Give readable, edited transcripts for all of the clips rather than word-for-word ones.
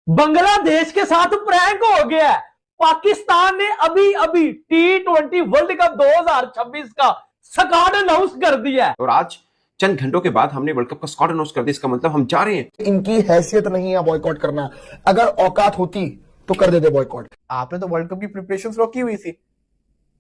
बांग्लादेश के साथ प्रैंक हो गया है। पाकिस्तान ने अभी अभी T20 वर्ल्ड कप 2026 का स्क्वाड अनाउंस कर दिया है और आज चंद घंटों के बाद हमने वर्ल्ड कप का स्क्वाड अनाउंस कर दिया। इसका मतलब हम जा रहे हैं। इनकी हैसियत नहीं है बॉयकॉट करना। अगर औकात होती तो कर देते बॉयकॉट। आपने तो वर्ल्ड कप की प्रिपरेशंस रोकी हुई थी।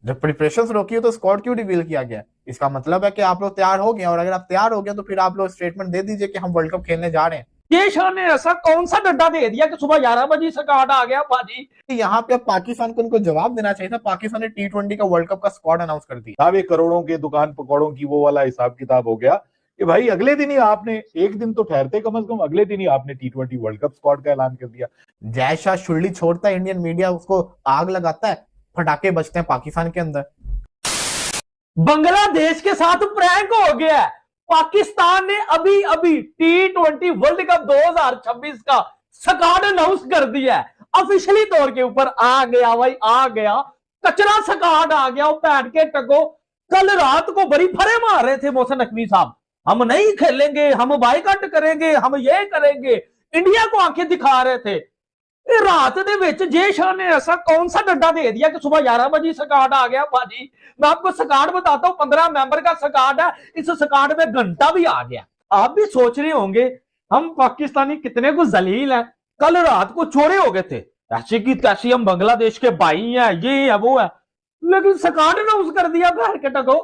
जब प्रिपरेशंस रोकी हो तो स्क्वाड क्यों रिवील किया गया? इसका मतलब है कि आप लोग तैयार हो गए, और अगर आप तैयार हो गए तो फिर आप लोग स्टेटमेंट दे दीजिए कि हम वर्ल्ड कप खेलने जा रहे हैं। ये शाह ने ऐसा कौन सा डंडा दे दिया कि सुबह 11 बजे स्क्वाड आ गया भाजी। यहाँ पे अब पाकिस्तान को उनको जवाब देना चाहिए था। पाकिस्तान ने T20 का वर्ल्ड कप का स्क्वाड अनाउंस कर दिया। साहब, ये करोड़ों के दुकान पकौड़ों की वो वाला हिसाब किताब हो गया कि भाई अगले दिन ही आपने, एक दिन तो ठहरते कम से कम, अगले दिन ही आपने T20 वर्ल्ड कप स्क्वाड का ऐलान कर दिया। जय शाह शुल्ली छोड़ता है, इंडियन मीडिया उसको आग लगाता है, फटाके बजते हैं पाकिस्तान के अंदर। बांग्लादेश के साथ प्रैंक हो गया है। पाकिस्तान ने अभी अभी T20 वर्ल्ड कप 2026 का स्क्वाड अनाउंस कर दिया है। ऑफिशियली तौर के ऊपर आ गया भाई, आ गया कचरा स्क्वाड आ गया। पैन के टको कल रात को बड़ी फरे मार रहे थे मोहसिन नकवी साहब, हम नहीं खेलेंगे, हम बाइकआउट करेंगे, हम ये करेंगे, इंडिया को आंखें दिखा रहे थे। रात दे विच जे शाह ने ऐसा कौन सा डंडा दे दिया कि सुबह 11 बजे स्क्वाड आ गया भाजी। मैं आपको स्क्वाड बताता हूं, 15 मेंबर का स्क्वाड है। इस स्क्वाड में घंटा भी आ गया। आप भी सोच रहे होंगे हम पाकिस्तानी कितने को जलील हैं। कल रात को चोरे हो गए थे, ऐसी की तैसी हम बांग्लादेश के भाई हैं, ये है वो है, लेकिन स्क्वाड अनाउंस कर दिया घर के टको।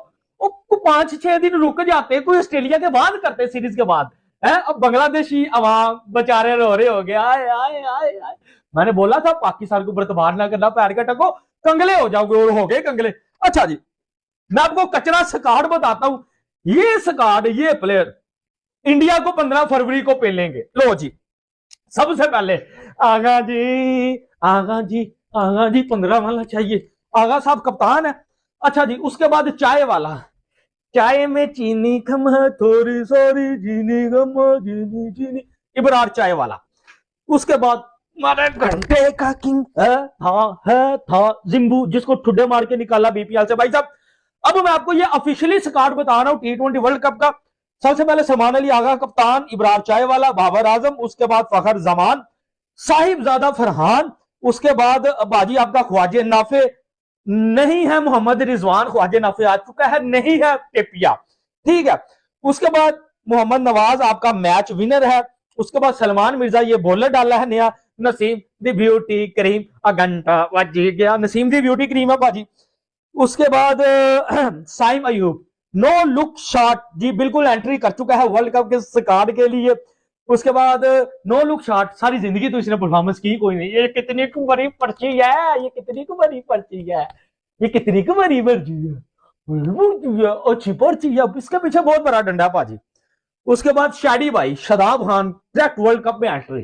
5-6 दिन रुक जाते, कोई ऑस्ट्रेलिया के बाद करते, सीरीज के बाद है। अब बांग्लादेशी अवाम बेचारे रो रहे हो गए, आए आए आए आए। मैंने बोला था पाकिस्तान को बर्तबार ना करना, पैर के टको कंगले हो जाओगे, और हो गए कंगले। अच्छा जी, मैं आपको कचरा स्क्वाड बताता हूं। ये स्क्वाड, ये प्लेयर इंडिया को 15 फरवरी को पेलेंगे। लो जी, सबसे पहले आगा जी, आगा जी, आगा जी 15 वाला चाहिए। आगा साहब कप्तान है। अच्छा जी, उसके बाद चाय वाला, चाय में चीनी कम है थोड़ी सॉरी, चीनी कम है, चीनी चीनी, इबरार चाय वाला। उसके बाद मारे घंटे का किंग था जिम्बू, जिसको ठुड्डे मार के निकाला बीपीएल से। भाई साहब, अब मैं आपको ये ऑफिशियली स्क्वाड बता रहा हूं T20 वर्ल्ड कप का। सबसे पहले सलमान अली आगा कप्तान, इबरार चाय वाला, बाबर आजम, उसके बाद फखर जमान, साहिबजादा फरहान, उसके बाद बाजी आपका ख्वाजे नाफे नहीं है, मोहम्मद रिजवान ख्वाजे नाफे आ चुका है, नहीं है टेपिया, ठीक है। उसके बाद मोहम्मद नवाज आपका मैच विनर है। उसके बाद सलमान मिर्जा, ये बॉलर डाला है नया, नसीम दी ब्यूटी क्रीम, घंटा बज गया, नसीम दी ब्यूटी क्रीम है बाजी। उसके बाद Saim Ayub, no look shot जी, बिल्कुल एंट्री कर चुका है वर्ल्ड कप के स्क्वाड के लिए। उसके बाद नो लुक शॉट, सारी जिंदगी तो इसने परफॉर्मेंस की कोई नहीं। ये कितनी की बड़ी पर्ची है, ये कितनी की बड़ी पर्ची है, ये कितनी की बड़ी पर्ची है, अच्छी पर्ची है। इसके पीछे बहुत बड़ा डंडा पाजी। उसके बाद शादी भाई, Shadab Khan, direct world cup में एंट्री,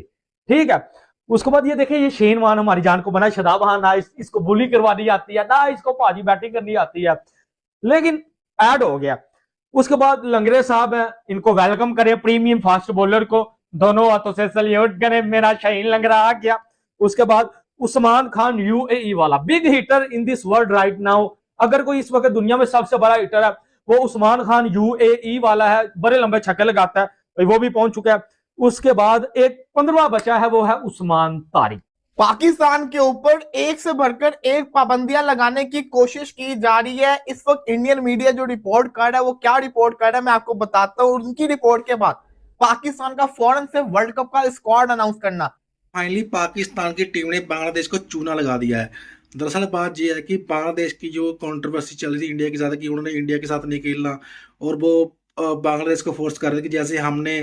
ठीक है। उसके बाद ये देखिए, ये शेन वान हमारी जान को बना, शदाब खान ना इसको बुली करवानी आती है ना, इसको पाजी बैटिंग करनी आती है, लेकिन ऐड हो गया। उसके बाद लंगरे साहब है, इनको वेलकम करें, प्रीमियम फास्ट बॉलर को दोनों हाथों से सल्यूट करें, मेरा शाहीन लंगरा आ गया। उसके बाद उस्मान खान यूएई वाला, big hitter in this world right now. अगर कोई इस वक्त दुनिया में सबसे बड़ा हिटर है वो उस्मान खान यूएई वाला है, बड़े लंबे छक्के लगाता है, वो भी पहुंच चुका है। उसके बाद एक 15वां बचा है, वो है उस्मान तारिक। पाकिस्तान के ऊपर एक से बढ़कर एक पाबंदियां लगाने की कोशिश की जा रही है। इस वक्त इंडियन मीडिया जो रिपोर्ट कर रहा है, वो क्या रिपोर्ट कर रहा है मैं आपको बताता हूँ। उनकी रिपोर्ट के बाद पाकिस्तान का फौरन से वर्ल्ड कप का स्क्वाड अनाउंस करना। फाइनली पाकिस्तान की टीम ने बांग्लादेश को चूना लगा दिया है। दरअसल बात यह है कि बांग्लादेश की जो कंट्रोवर्सी चल रही थी इंडिया के साथ, कि उन्होंने इंडिया के साथ नहीं खेलना, और वो बांग्लादेश को फोर्स कर रहे थे कि जैसे हमने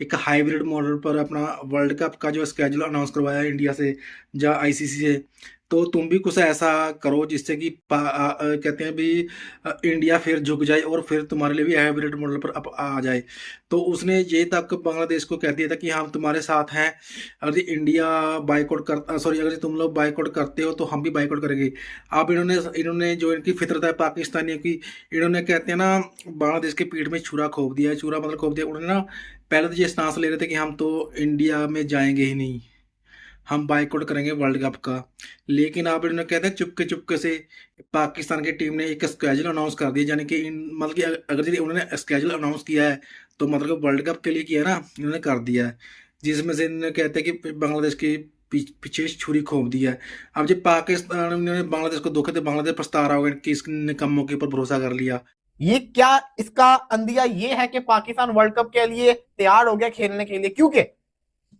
एक हाइब्रिड मॉडल पर अपना वर्ल्ड कप का जो स्केड्यूल अनाउंस करवाया है इंडिया से या आईसीसी से, तो तुम भी कुछ ऐसा करो जिससे कि कहते हैं भी इंडिया फिर झुक जाए और फिर तुम्हारे लिए भी हाइब्रिड मॉडल पर अब आ जाए। तो उसने ये तक बांग्लादेश को कह दिया था कि हम तुम्हारे साथ हैं, अगर इंडिया बाइकआउट कर सॉरी अगर तुम लोग बाइकआउट करते हो तो हम भी बाइकआउट करेंगे। अब इन्होंने जो इनकी फितरत है पाकिस्तानियों की, इन्होंने कहते हैं ना बांग्लादेश के पीठ में छुरा खोप दिया है। छुरा मतलब खोप दिया, उन्होंने ना पहले तो ये स्टांस ले रहे थे कि हम तो इंडिया में जाएंगे ही नहीं, हम बाइकआउट करेंगे वर्ल्ड कप का। लेकिन आप इन्होंने कहते हैं चुपके चुपके से पाकिस्तान की टीम ने एक स्केड्यूल अनाउंस कर दिया, यानी कि मतलब कि अगर उन्होंने स्केड्यूल अनाउंस किया है तो मतलब वर्ल्ड कप के लिए किया ना, इन्होंने कर दिया है। जिसमें से इन्होंने कहते हैं कि बांग्लादेश की पीछे छुरी घोंप दी है। अब जब पाकिस्तान ने बांग्लादेश को धोखे, तो बांग्लादेश पछता रहा होगा कि इसने निकम्मों के ऊपर भरोसा कर लिया। ये क्या इसका अंदिया ये है कि पाकिस्तान वर्ल्ड कप के लिए तैयार हो गया खेलने के लिए, क्योंकि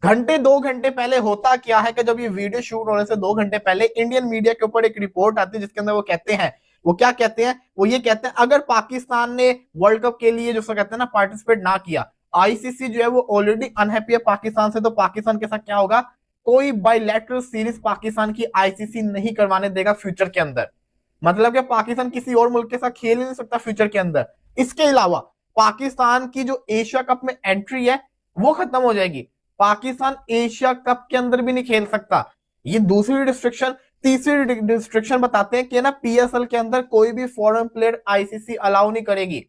घंटे 2 घंटे पहले होता क्या है कि जब ये वीडियो शूट होने से 2 घंटे पहले इंडियन मीडिया के ऊपर एक रिपोर्ट आती है जिसके अंदर वो कहते हैं, वो क्या कहते हैं, वो ये कहते हैं अगर पाकिस्तान ने वर्ल्ड कप के लिए जो कहते हैं ना पार्टिसिपेट ना किया, आईसीसी जो है वो ऑलरेडी अनहैप्पी है पाकिस्तान से, तो पाकिस्तान के साथ क्या होगा, कोई बायलैटरल सीरीज पाकिस्तान की आईसीसी नहीं करवाने देगा फ्यूचर के अंदर। मतलब कि पाकिस्तान किसी और मुल्क के साथ खेल ही नहीं सकता फ्यूचर के अंदर। इसके अलावा पाकिस्तान की जो एशिया कप में एंट्री है वो खत्म हो जाएगी, पाकिस्तान एशिया कप के अंदर भी नहीं खेल सकता। ये दूसरी रिस्ट्रिक्शन। तीसरी रिस्ट्रिक्शन बताते हैं कि ना पीएसएल के अंदर कोई भी फॉरेन प्लेयर आईसीसी अलाउ नहीं करेगी।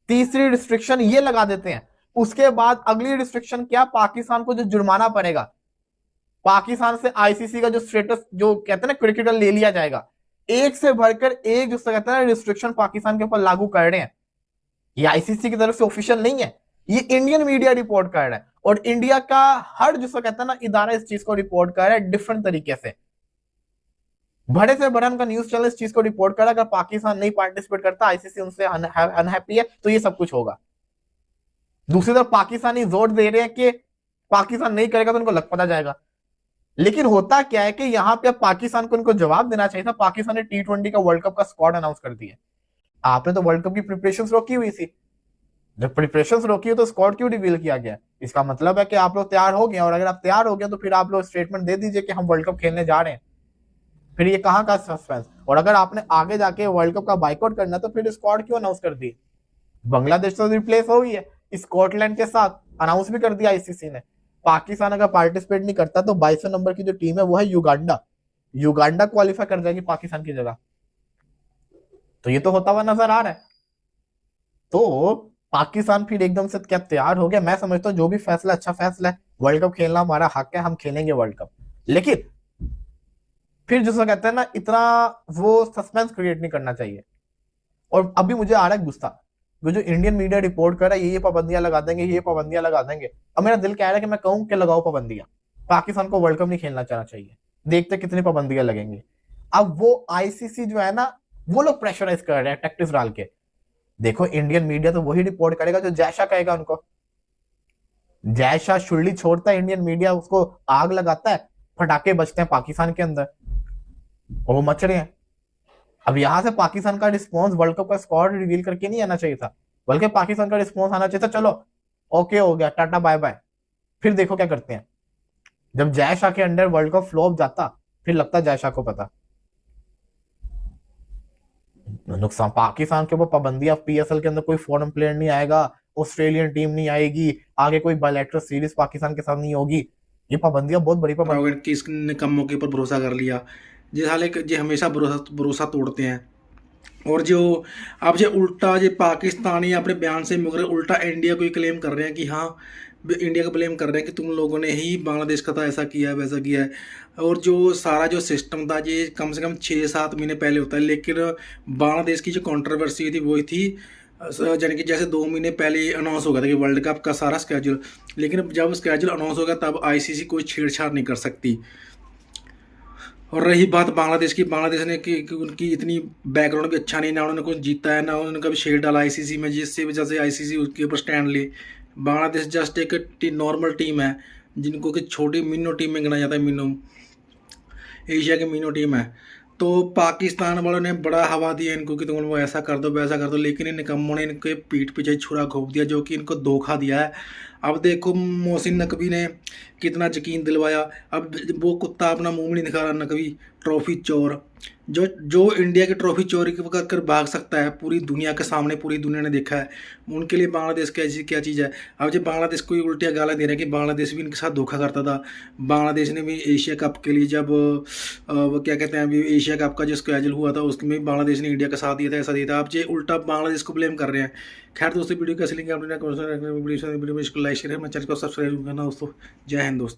तीसरी रिस्ट्रिक्शन ये लगा देते हैं। उसके बाद अगली रिस्ट्रिक्शन क्या, पाकिस्तान को जो जुर्माना पड़ेगा, पाकिस्तान से आईसीसी का जो स्टेटस जो कहते हैं ना क्रिकेटर ले लिया जाएगा। एक से भरकर एक जो कहते हैं रिस्ट्रिक्शन पाकिस्तान के ऊपर लागू कर रहे हैं। ये आईसीसी की तरफ से ऑफिशियल नहीं है, ये इंडियन मीडिया रिपोर्ट कर रहा है, और इंडिया का हर जो कहता है ना इदारा इस चीज को रिपोर्ट कर रहा है डिफरेंट तरीके से। बड़े से बड़ा उनका न्यूज चैनल इस चीज को रिपोर्ट कर रहा है, अगर पाकिस्तान नहीं पार्टिसिपेट करता, आईसीसी उनसे अनहैप्पी है, तो ये सब कुछ होगा। दूसरी तरफ पाकिस्तानी जोर दे रहे हैं कि पाकिस्तान नहीं करेगा तो उनको लग पता जाएगा। लेकिन होता क्या है कि यहाँ पे पाकिस्तान को उनको जवाब देना चाहिए था। पाकिस्तान ने T20 का वर्ल्ड कप का स्क्वाड अनाउंस कर दिया। आपने तो वर्ल्ड कप की प्रिपरेशंस रोकी हुई थी, जब प्रिपरेशंस रोकी हो तो स्क्वाड क्यों रिवील किया गया? इसका मतलब है कि आप लोग तैयार हो गए, और अगर आप तैयार हो गए तो फिर आप लोग स्टेटमेंट दे दीजिए कि हम वर्ल्ड कप खेलने जा रहे हैं। फिर ये कहाँ का सस्पेंस? और अगर आपने आगे जाके वर्ल्ड कप का बाइकआउट करना तो फिर स्क्वाड क्यों अनाउंस कर दी? बांग्लादेश तो रिप्लेस हो गई है, स्कॉटलैंड के साथ अनाउंस भी कर दिया आईसीसी ने। पाकिस्तान अगर पार्टिसिपेट नहीं करता तो 22वें नंबर की जो टीम है वो है युगांडा क्वालिफाई कर जाएगी पाकिस्तान की जगह। तो ये तो होता हुआ नजर आ रहा है। तो पाकिस्तान फिर एकदम से क्या तैयार हो गया? मैं समझता हूँ जो भी फैसला अच्छा फैसला है, वर्ल्ड कप खेलना हमारा हक है, हम खेलेंगे वर्ल्ड कप। लेकिन फिर जिसको कहते हैं ना इतना वो सस्पेंस क्रिएट नहीं करना चाहिए। और अभी मुझे आ रहा है गुस्सा, जो इंडियन मीडिया रिपोर्ट कर रहा है ये पाबंदियां लगा देंगे, ये पाबंदियां लगा देंगे। अब मेरा दिल कह रहा है कि मैं कहूं कि लगाओ पाबंदियां, पाकिस्तान को वर्ल्ड कप नहीं खेलना चाहना चाहिए, देखते कितनी पाबंदियां लगेंगी। अब वो आईसीसी जो है ना वो लोग प्रेशराइज कर रहे हैं टैक्टिक्स डाल के। देखो इंडियन मीडिया तो वही रिपोर्ट करेगा जो जय शाह कहेगा उनको। जय शाह शुरली छोड़ता है, इंडियन मीडिया उसको आग लगाता है, फटाके बजते हैं पाकिस्तान के अंदर और वो मच रहे हैं। अब यहां से पाकिस्तान का रिस्पॉन्स वर्ल्ड कप का स्क्वाड रिवील करके नहीं आना चाहिए था, बल्कि पाकिस्तान का रिस्पॉन्स आना चाहिए था चलो ओके हो गया, टाटा बाय बाय। फिर देखो क्या करते हैं। जब जय शाह के अंडर वर्ल्ड कप फ्लॉप जाता फिर लगता जय शाह को पता। नुकसान पाकिस्तान के ऊपर पाबंदियां, पीएसएल के अंदर कोई फॉरेन प्लेयर नहीं आएगा, ऑस्ट्रेलियन टीम नहीं आएगी, आगे कोई बायलैटरल सीरीज पाकिस्तान के साथ नहीं होगी। ये पाबंदियां बहुत बड़ी पाबंदी कि इसने निकम्मों के ऊपर भरोसा कर लिया। जे हमेशा भरोसा तोड़ते हैं। और जो अब जो उल्टा जो पाकिस्तानी अपने बयान से मुकर उल्टा इंडिया को ही क्लेम कर रहे हैं कि हाँ, इंडिया को ब्लेम कर रहे हैं कि तुम लोगों ने ही बांग्लादेश का था ऐसा किया है वैसा किया है। और जो सारा जो सिस्टम था ये कम से कम 6-7 महीने पहले होता है, लेकिन बांग्लादेश की जो कंट्रोवर्सी हुई थी वही थी यानी कि जैसे 2 महीने पहले अनाउंस हो गया था कि वर्ल्ड कप का सारा स्केड्यूल, लेकिन जब स्केड्यूल अनाउंस हो गया तब आईसीसी कोई छेड़छाड़ नहीं कर सकती। और रही बात बांग्लादेश की, बांग्लादेश ने कि उनकी इतनी बैकग्राउंड भी अच्छा नहीं, ना उन्होंने कुछ जीता है ना उन्होंने कभी शेयर डाला आईसीसी में, जिससे वजह से आईसीसी उसके ऊपर स्टैंड ले। बांग्लादेश जस्ट एक नॉर्मल टीम है जिनको कि छोटी मिनो टीम में गिना जाता है, मिनो एशिया की मिनो टीम है। तो पाकिस्तान वालों ने बड़ा हवा दिया इनको कि तुम वो ऐसा कर दो वैसा कर दो, लेकिन इन निकम्मों ने इनके पीठ पीछे छुरा घोंप दिया जो कि इनको धोखा दिया है। अब देखो मोहसिन नकवी ने कितना यकीन दिलवाया, अब वो कुत्ता अपना मुंह नहीं दिखा रहा, नकवी ट्रॉफी चोर, जो इंडिया की ट्रॉफी चोरी कर भाग सकता है पूरी दुनिया के सामने, पूरी दुनिया ने देखा है। उनके लिए बांग्लादेश क्या चीज़ है। अब जब बांग्लादेश को उल्टिया गाला दे रहे हैं कि बांग्लादेश भी इनके साथ धोखा करता था। बांग्लादेश ने भी एशिया कप के लिए जब वो क्या कहते हैं अभी एशिया कप का जो स्केड्यूल हुआ था उसमें बांग्लादेश ने इंडिया का साथ दिया था, ऐसा दिया था। अब ये उल्टा बांग्लादेश को ब्लेम कर रहे हैं। खैर दोस्तों, वीडियो कैसे लेंगे अपने वीडियो में लाइक शेयर, मैं चैनल को सब्सक्राइब करना दोस्तों। जय हिंद दोस्तों।